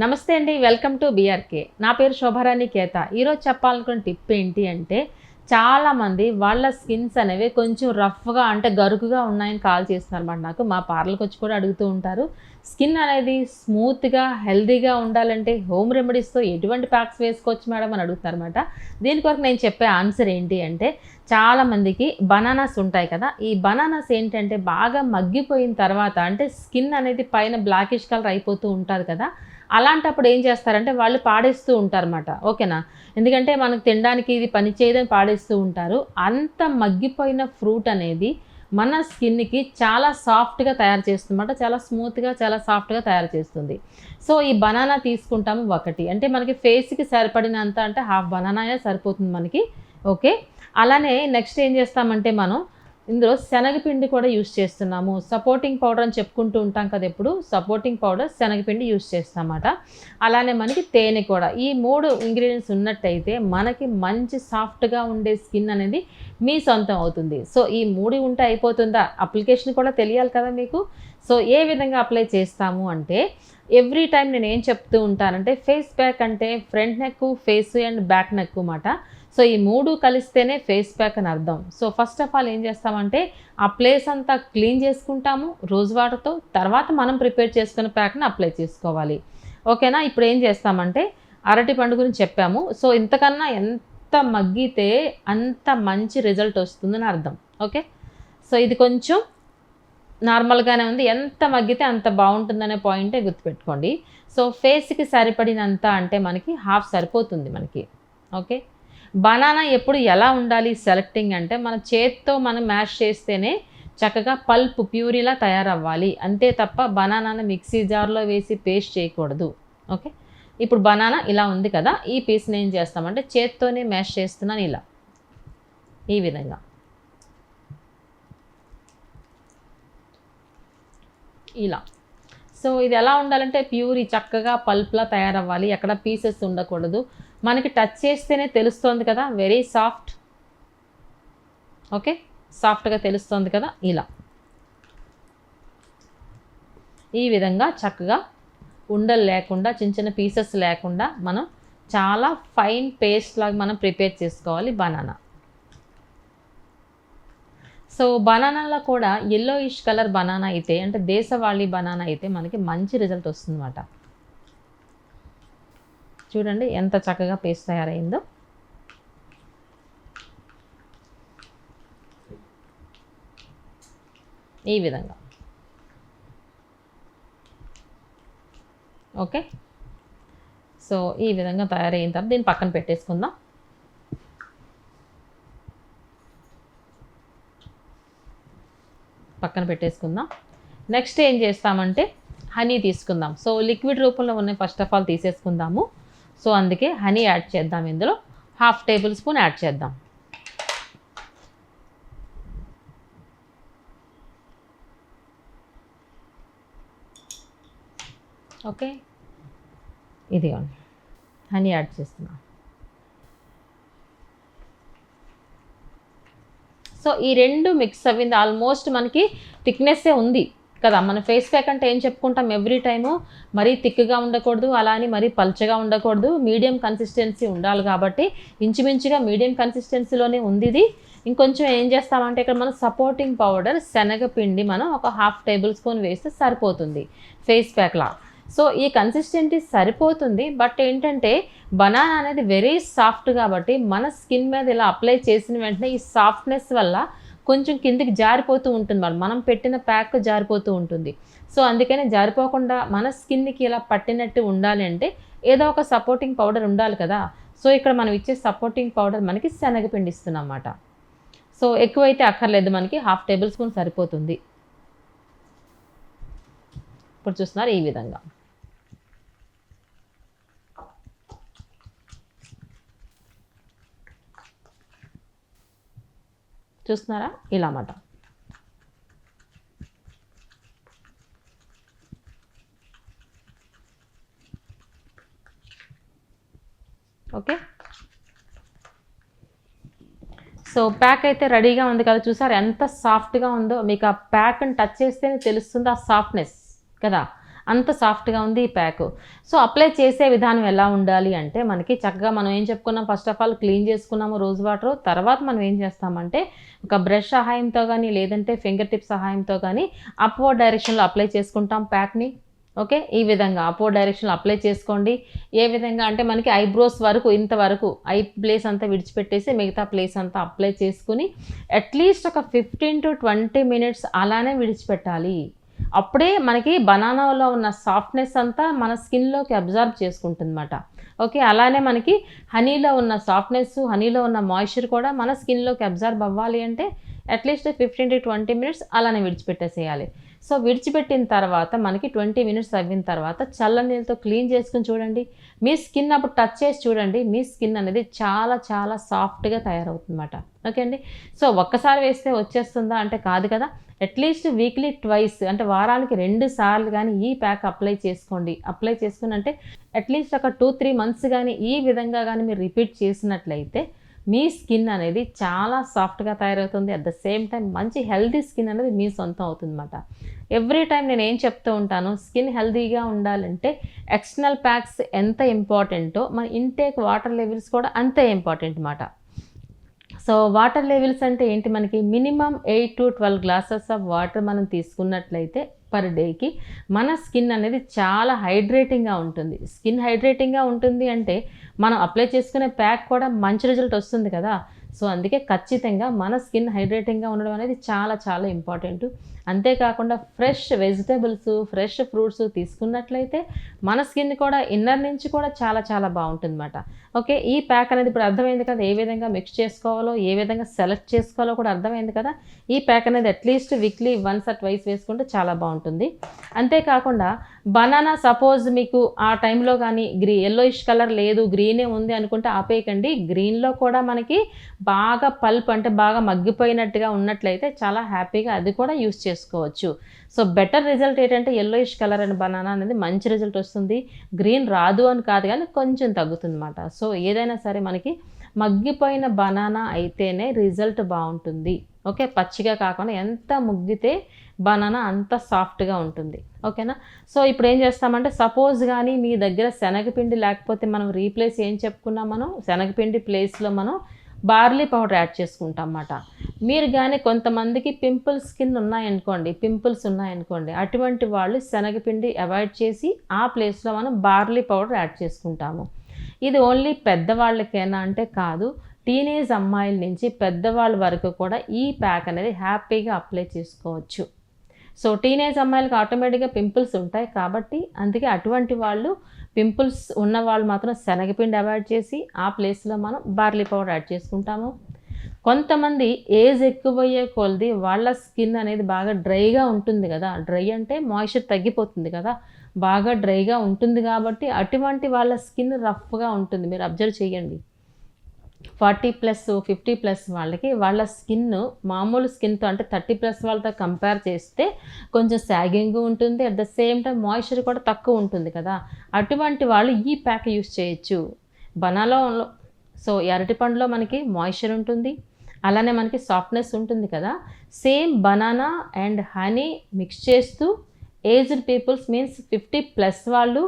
నమస్తే అండి, welcome to BRK. నా పేరు శోభారాణి కేత. ఈరోజు చెప్పాలనుకున్న టిప్ ఏంటి అంటే, చాలామంది వాళ్ళ స్కిన్స్ అనేవి కొంచెం రఫ్గా అంటే గరుకుగా ఉన్నాయని కాల్ చేస్తున్నారన్నమాట. నాకు మా పార్లర్కి వచ్చి కూడా అడుగుతూ ఉంటారు. స్కిన్ అనేది స్మూత్గా హెల్దీగా ఉండాలంటే హోమ్ రెమెడీస్తో ఎటువంటి ప్యాక్స్ వేసుకోవచ్చు మేడం అని అడుగుతారన్నమాట. దీని కొరకు నేను చెప్పే ఆన్సర్ ఏంటి అంటే, చాలామందికి బనానాస్ ఉంటాయి కదా, ఈ బనానాస్ ఏంటంటే బాగా మగ్గిపోయిన తర్వాత అంటే స్కిన్ అనేది పైన బ్లాకిష్ కలర్ అయిపోతూ ఉంటుంది కదా, అలాంటప్పుడు ఏం చేస్తారంటే వాళ్ళు పాడేస్తూ ఉంటారన్నమాట. ఓకేనా, ఎందుకంటే మనకు తినడానికి ఇది పని చేయదని పాడేస్తూ ఉంటారు. అంత మగ్గిపోయిన ఫ్రూట్ అనేది మన స్కిన్కి చాలా సాఫ్ట్గా తయారు చేస్తుందన్నమాట. చాలా స్మూత్గా చాలా సాఫ్ట్గా తయారు చేస్తుంది. సో ఈ బనానా తీసుకుంటాము ఒకటి, అంటే మనకి ఫేస్కి సరిపడినంత అంటే హాఫ్ బనానాయే సరిపోతుంది మనకి. ఓకే, అలానే నెక్స్ట్ ఏం చేస్తామంటే మనం ఇందులో శనగపిండి కూడా యూస్ చేస్తున్నాము. సపోర్టింగ్ పౌడర్ అని చెప్పుకుంటూ ఉంటాం కదా, ఎప్పుడు సపోర్టింగ్ పౌడర్ శనగపిండి యూస్ చేస్తామన్నమాట. అలానే మనకి తేనె కూడా. ఈ 3 ఇంగ్రీడియంట్స్ ఉన్నట్టయితే మనకి మంచి సాఫ్ట్గా ఉండే స్కిన్ అనేది మీ సొంతం అవుతుంది. సో ఈ 3 ఉంటే అయిపోతుందా? అప్లికేషన్ కూడా తెలియాలి కదా మీకు. సో ఏ విధంగా అప్లై చేస్తాము అంటే, ఎవ్రీ టైం నేను ఏం చెప్తూ ఉంటానంటే, ఫేస్ ప్యాక్ అంటే front neck, face and back neck అన్నమాట. సో ఈ 3 కలిస్తేనే ఫేస్ ప్యాక్ అని అర్థం. సో ఫస్ట్ ఆఫ్ ఆల్ ఏం చేస్తామంటే, ఆ ప్లేస్ అంతా క్లీన్ చేసుకుంటాము రోజ్ వాటర్తో. తర్వాత మనం ప్రిపేర్ చేసుకున్న ప్యాక్ని అప్లై చేసుకోవాలి. ఓకేనా, ఇప్పుడు ఏం చేస్తామంటే, అరటి పండు గురించి చెప్పాము. సో ఇంతకన్నా ఎంత మగ్గితే అంత మంచి రిజల్ట్ వస్తుందని అర్థం. ఓకే, సో ఇది కొంచెం నార్మల్గానే ఉంది. ఎంత మగ్గితే అంత బాగుంటుందనే పాయింటే గుర్తుపెట్టుకోండి. సో ఫేస్కి సరిపడినంత అంటే మనకి హాఫ్ సరిపోతుంది మనకి. ఓకే, బనానా ఎప్పుడు ఎలా ఉండాలి సెలెక్టింగ్ అంటే, మన చేత్తో మనం మ్యాష్ చేస్తేనే చక్కగా పల్ప్ ప్యూరీలా తయారవ్వాలి, అంతే తప్ప బనానాను మిక్సీ జార్లో వేసి పేస్ట్ చేయకూడదు. ఓకే, ఇప్పుడు బనానా ఇలా ఉంది కదా, ఈ పీస్ని ఏం చేస్తామంటే చేత్తోనే మ్యాష్ చేస్తున్నాను ఇలా, ఈ విధంగా ఇలా. సో ఇది ఎలా ఉండాలంటే ప్యూరీ చక్కగా పల్ప్లా తయారవ్వాలి, ఎక్కడ పీసెస్ ఉండకూడదు. మనకి టచ్ చేస్తేనే తెలుస్తోంది కదా, వెరీ సాఫ్ట్. ఓకే, సాఫ్ట్గా తెలుస్తోంది కదా, ఇలా ఈ విధంగా చక్కగా ఉండలు లేకుండా చిన్న చిన్న పీసెస్ లేకుండా మనం చాలా ఫైన్ పేస్ట్ లాగా మనం ప్రిపేర్ చేసుకోవాలి బనానా. సో బనానాలో కూడా ఎల్లోయిష్ కలర్ బనానా అయితే, అంటే దేశవాళీ బనానా అయితే మనకి మంచి రిజల్ట్ వస్తుందన్నమాట. చూడండి ఎంత చక్కగా పేస్ట్ తయారైందో. ఈ విధంగా. ఓకే, సో ఈ విధంగా తయారైన తర్వాత దీన్ని పక్కన పెట్టేసుకుందాం. పక్కన పెట్టేసుకుందాం. నెక్స్ట్ ఏం చేస్తామంటే హనీ తీసుకుందాం. సో లిక్విడ్ రూపంలో ఉన్నాయి, ఫస్ట్ ఆఫ్ ఆల్ తీసేసుకుందాము. సో అందుకే హనీ యాడ్ చేద్దాం. ఇందులో 1/2 టేబుల్ స్పూన్ యాడ్ చేద్దాం. ఓకే, ఇది హనీ యాడ్ చేస్తున్నాం. సో ఈ 2 మిక్స్ అవ్వింది. ఆల్మోస్ట్ మనకి థిక్నెస్సే ఉంది కదా. మన ఫేస్ ప్యాక్ అంటే ఏం చెప్పుకుంటాం ఎవ్రీ టైము, మరీ థిక్గా ఉండకూడదు, అలా అని మరీ పల్చగా ఉండకూడదు, మీడియం కన్సిస్టెన్సీ ఉండాలి. కాబట్టి ఇంచుమించుగా మీడియం కన్సిస్టెన్సీలోనే ఉంది ఇది. ఇంకొంచెం ఏం చేస్తామంటే, ఇక్కడ మనం సపోర్టింగ్ పౌడర్ శనగపిండి మనం ఒక 1/2 టేబుల్ స్పూన్ వేస్తే సరిపోతుంది ఫేస్ ప్యాక్లా. సో ఈ కన్సిస్టెన్సీ సరిపోతుంది. బట్ ఏంటంటే బనానా అనేది వెరీ సాఫ్ట్ కాబట్టి మన స్కిన్ మీద ఇలా అప్లై చేసిన వెంటనే ఈ సాఫ్ట్నెస్ వల్ల కొంచెం కిందికి జారిపోతూ ఉంటుంది, మనం పెట్టిన ప్యాక్ జారిపోతూ ఉంటుంది. సో అందుకని జారిపోకుండా మన స్కిన్కి ఇలా పట్టినట్టు ఉండాలి అంటే ఏదో ఒక సపోర్టింగ్ పౌడర్ ఉండాలి కదా. సో ఇక్కడ మనం ఇచ్చే సపోర్టింగ్ పౌడర్ మనకి శనగపిండి ఇస్తున్నాం అన్నమాట. సో ఎక్కువైతే అక్కర్లేదు, మనకి 1/2 టేబుల్ స్పూన్ సరిపోతుంది. ఇప్పుడు చూస్తున్నారు ఈ విధంగా. చూస్తున్నారా, ఇలా అన్నమాట. ఓకే, సో ప్యాక్ అయితే రెడీగా ఉంది కదా. చూసారు ఎంత సాఫ్ట్గా ఉందో. మీకు ఆ ప్యాక్ని టచ్ చేస్తేనే తెలుస్తుంది ఆ సాఫ్ట్నెస్ కదా. అంత సాఫ్ట్గా ఉంది ఈ ప్యాక్. సో అప్లై చేసే విధానం ఎలా ఉండాలి అంటే మనకి చక్కగా మనం ఏం చెప్పుకున్నాం, ఫస్ట్ ఆఫ్ ఆల్ క్లీన్ చేసుకున్నాము రోజ్ వాటర్. తర్వాత మనం ఏం చేస్తామంటే ఒక బ్రష్ సహాయంతో కానీ లేదంటే ఫింగర్ టిప్ సహాయంతో కానీ అప్వర్డ్ డైరెక్షన్లో అప్లై చేసుకుంటాం ప్యాక్ని. ఓకే, ఈ విధంగా అపోజిట్ డైరెక్షన్లో అప్లై చేసుకోండి. ఏ విధంగా అంటే మనకి ఐబ్రోస్ వరకు ఇంతవరకు ఐ ప్లేస్ అంతా విడిచిపెట్టేసి మిగతా ప్లేస్ అంతా అప్లై చేసుకుని అట్లీస్ట్ ఒక 15 to 20 minutes అలానే విడిచిపెట్టాలి. అప్పుడే మనకి బనానాలో ఉన్న సాఫ్ట్నెస్ అంతా మన స్కిన్లోకి అబ్జర్వ్ చేసుకుంటుందన్నమాట. ఓకే, అలానే మనకి హనీలో ఉన్న సాఫ్ట్నెస్, హనీలో ఉన్న మాయిశ్చర్ కూడా మన స్కిన్లోకి అబ్జర్వ్ అవ్వాలి అంటే అట్లీస్ట్ 15 to 20 minutes అలానే విడిచిపెట్టేసేయాలి. సో విడిచిపెట్టిన తర్వాత మనకి 20 minutes అయిన తర్వాత చల్లనీళ్ళతో క్లీన్ చేసుకుని చూడండి. మీ స్కిన్ అప్పుడు టచ్ చేసి చూడండి, మీ స్కిన్ అనేది చాలా చాలా సాఫ్ట్గా తయారవుతుందన్నమాట. ఓకే అండి. సో ఒక్కసారి వేస్తే వచ్చేస్తుందా అంటే కాదు కదా. అట్లీస్ట్ వీక్లీ ట్వైస్ అంటే వారానికి 2 సార్లు కానీ ఈ ప్యాక్ అప్లై చేసుకోండి. అప్లై చేసుకుని అంటే అట్లీస్ట్ ఒక 2-3 months కానీ ఈ విధంగా కానీ మీరు రిపీట్ చేసినట్లయితే మీ స్కిన్ అనేది చాలా సాఫ్ట్గా తయారవుతుంది. అట్ ద సేమ్ టైం మంచి హెల్తీ స్కిన్ అనేది మీ సొంతం అవుతుందన్నమాట. ఎవ్రీ టైం నేను ఏం చెప్తూ ఉంటాను, స్కిన్ హెల్తీగా ఉండాలంటే ఎక్స్టర్నల్ ప్యాక్స్ ఎంత ఇంపార్టెంటో మన ఇంటేక్ వాటర్ లెవెల్స్ కూడా అంతే ఇంపార్టెంట్ అన్నమాట. సో వాటర్ లెవెల్స్ అంటే ఏంటి, మనకి minimum 8 to 12 glasses of water మనం తీసుకున్నట్లయితే పర్ డేకి మన స్కిన్ అనేది చాలా హైడ్రేటింగ్గా ఉంటుంది. స్కిన్ హైడ్రేటింగ్గా ఉంటుంది అంటే మనం అప్లై చేసుకునే ప్యాక్ కూడా మంచి రిజల్ట్ వస్తుంది కదా. సో అందుకే ఖచ్చితంగా మన స్కిన్ హైడ్రేటింగ్గా ఉండడం అనేది చాలా చాలా ఇంపార్టెంట్. అంతేకాకుండా ఫ్రెష్ వెజిటేబుల్స్, ఫ్రెష్ ఫ్రూట్స్ తీసుకున్నట్లయితే మన స్కిన్ కూడా ఇన్నర్ నుంచి కూడా చాలా చాలా బాగుంటుందన్నమాట. ఓకే, ఈ ప్యాక్ అనేది ఇప్పుడు అర్థమైంది కదా, ఏ విధంగా మిక్స్ చేసుకోవాలో, ఏ విధంగా సెలెక్ట్ చేసుకోవాలో కూడా అర్థమైంది కదా. ఈ ప్యాక్ అనేది అట్లీస్ట్ వీక్లీ 1 or 2 వేసుకుంటే చాలా బాగుంటుంది. అంతేకాకుండా బనానా సపోజ్ మీకు ఆ టైంలో కానీ ఎల్లోయిష్ కలర్ లేదు, గ్రీనే ఉంది అనుకుంటే ఆపేయకండి. గ్రీన్లో కూడా మనకి బాగా పల్ప్ అంటే బాగా మగ్గిపోయినట్టుగా ఉన్నట్లయితే చాలా హ్యాపీగా అది కూడా యూస్ చేసుకోవచ్చు. సో బెటర్ రిజల్ట్ ఏంటంటే ఎల్లోయిష్ కలర్ అండ్ బనానా అనేది మంచి రిజల్ట్ వస్తుంది. గ్రీన్ రాదు అని కాదు కానీ కొంచెం తగ్గుతుంది అన్నమాట. సో ఏదైనా సరే మనకి మగ్గిపోయిన బనానా అయితేనే రిజల్ట్ బాగుంటుంది. ఓకే, పచ్చిగా కాకుండా ఎంత ముగ్గితే బనానా అంత సాఫ్ట్గా ఉంటుంది. ఓకేనా. సో ఇప్పుడు ఏం చేస్తామంటే సపోజ్ కానీ మీ దగ్గర శనగపిండి లేకపోతే మనం రీప్లేస్ ఏం చెప్పుకున్నాం, మనం శనగపిండి ప్లేస్లో మనం బార్లీ పౌడర్ యాడ్ చేసుకుంటాం అన్నమాట. మీరు కానీ కొంతమందికి పింపుల్స్ ఉన్నాయనుకోండి, అటువంటి వాళ్ళు శనగపిండి అవాయిడ్ చేసి ఆ ప్లేస్లో మనం బార్లీ పౌడర్ యాడ్ చేసుకుంటాము. ఇది ఓన్లీ పెద్దవాళ్ళకేనా అంటే కాదు, టీనేజ్ అమ్మాయిల నుంచి పెద్దవాళ్ళ వరకు కూడా ఈ ప్యాక్ అనేది హ్యాపీగా అప్లై చేసుకోవచ్చు. సో టీనేజ్ అమ్మాయిలకు ఆటోమేటిక్గా పింపుల్స్ ఉంటాయి కాబట్టి అందుకే అటువంటి వాళ్ళు, పింపుల్స్ ఉన్న వాళ్ళు మాత్రం శనగపిండి అవాయిడ్ చేసి ఆ ప్లేస్లో మనం బార్లీ పౌడర్ యాడ్ చేసుకుంటాము. కొంతమంది ఏజ్ ఎక్కువయ్యే కొలది వాళ్ళ స్కిన్ అనేది బాగా డ్రైగా ఉంటుంది కదా, డ్రై అంటే మాయిశ్చర్ తగ్గిపోతుంది కదా, బాగా డ్రైగా ఉంటుంది కాబట్టి అటువంటి వాళ్ళ స్కిన్ రఫ్గా ఉంటుంది. మీరు అబ్జర్వ్ చేయండి, 40+, 50+ వాళ్ళకి వాళ్ళ స్కిన్ మామూలు స్కిన్తో అంటే 30+ వాళ్ళతో కంపేర్ చేస్తే కొంచెం సాగింగ్ ఉంటుంది. At the same time moisture కూడా తక్కువ ఉంటుంది కదా, అటువంటి వాళ్ళు ఈ ప్యాక్ యూస్ చేయొచ్చు. బనానాలో సో అరటిపండులో మనకి మాయిశ్చర్ ఉంటుంది, అలానే మనకి సాఫ్ట్నెస్ ఉంటుంది కదా. Same banana and honey mix చేస్తూ ఏజ్డ్ పీపుల్స్ మీన్స్ 50+ వాళ్ళు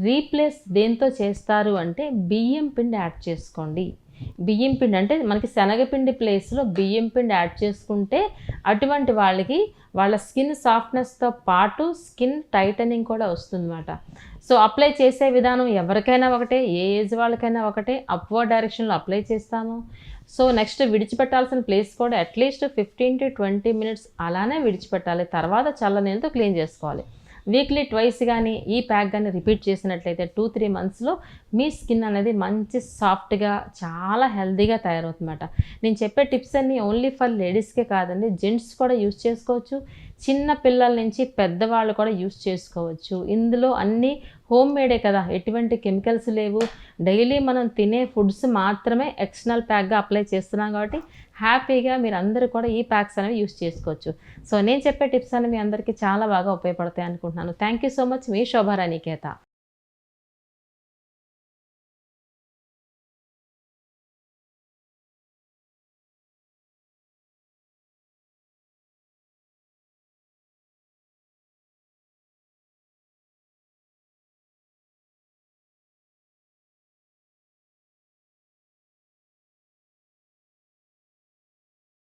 రీప్లేస్ దేంతో చేస్తారు అంటే బియ్యం పిండి యాడ్ చేసుకోండి. బియ్యం పిండి అంటే మనకి శనగపిండి ప్లేస్లో బియ్యం పిండి యాడ్ చేసుకుంటే అటువంటి వాళ్ళకి వాళ్ళ స్కిన్ సాఫ్ట్నెస్తో పాటు స్కిన్ టైటనింగ్ కూడా వస్తుందన్నమాట. సో అప్లై చేసే విధానం ఎవరికైనా ఒకటే, ఏ ఏజ్ వాళ్ళకైనా ఒకటే, అప్వర్డ్ డైరెక్షన్లో అప్లై చేస్తాము. సో నెక్స్ట్ విడిచిపెట్టాల్సిన ప్లేస్ కూడా అట్లీస్ట్ 15 to 20 minutes అలానే విడిచిపెట్టాలి. తర్వాత చల్లనీళ్ళతో క్లీన్ చేసుకోవాలి. వీక్లీ ట్వైస్ కానీ ఈ ప్యాక్ కానీ రిపీట్ చేసినట్లయితే 2-3 monthsలో మీ స్కిన్ అనేది మంచి సాఫ్ట్గా చాలా హెల్తీగా తయారవుతుందన్నమాట. నేను చెప్పే టిప్స్ అన్నీ ఓన్లీ ఫర్ లేడీస్కే కాదండి, జెంట్స్ కూడా యూస్ చేసుకోవచ్చు. చిన్న పిల్లల నుంచి పెద్దవాళ్ళు కూడా యూస్ చేసుకోవచ్చు. ఇందులో అన్నీ హోమ్ మేడే కదా, ఎటువంటి కెమికల్స్ లేవు. డైలీ మనం తినే ఫుడ్స్ మాత్రమే ఎక్స్టర్నల్ ప్యాక్గా అప్లై చేస్తున్నాం కాబట్టి హ్యాపీగా మీరు అందరూ కూడా ఈ ప్యాక్స్ అనేవి యూస్ చేసుకోవచ్చు. సో నేను చెప్పే టిప్స్ అనేవి మీ అందరికీ చాలా బాగా ఉపయోగపడతాయి అనుకుంటున్నాను. Thank you so much. మీ శోభారాణి కేత.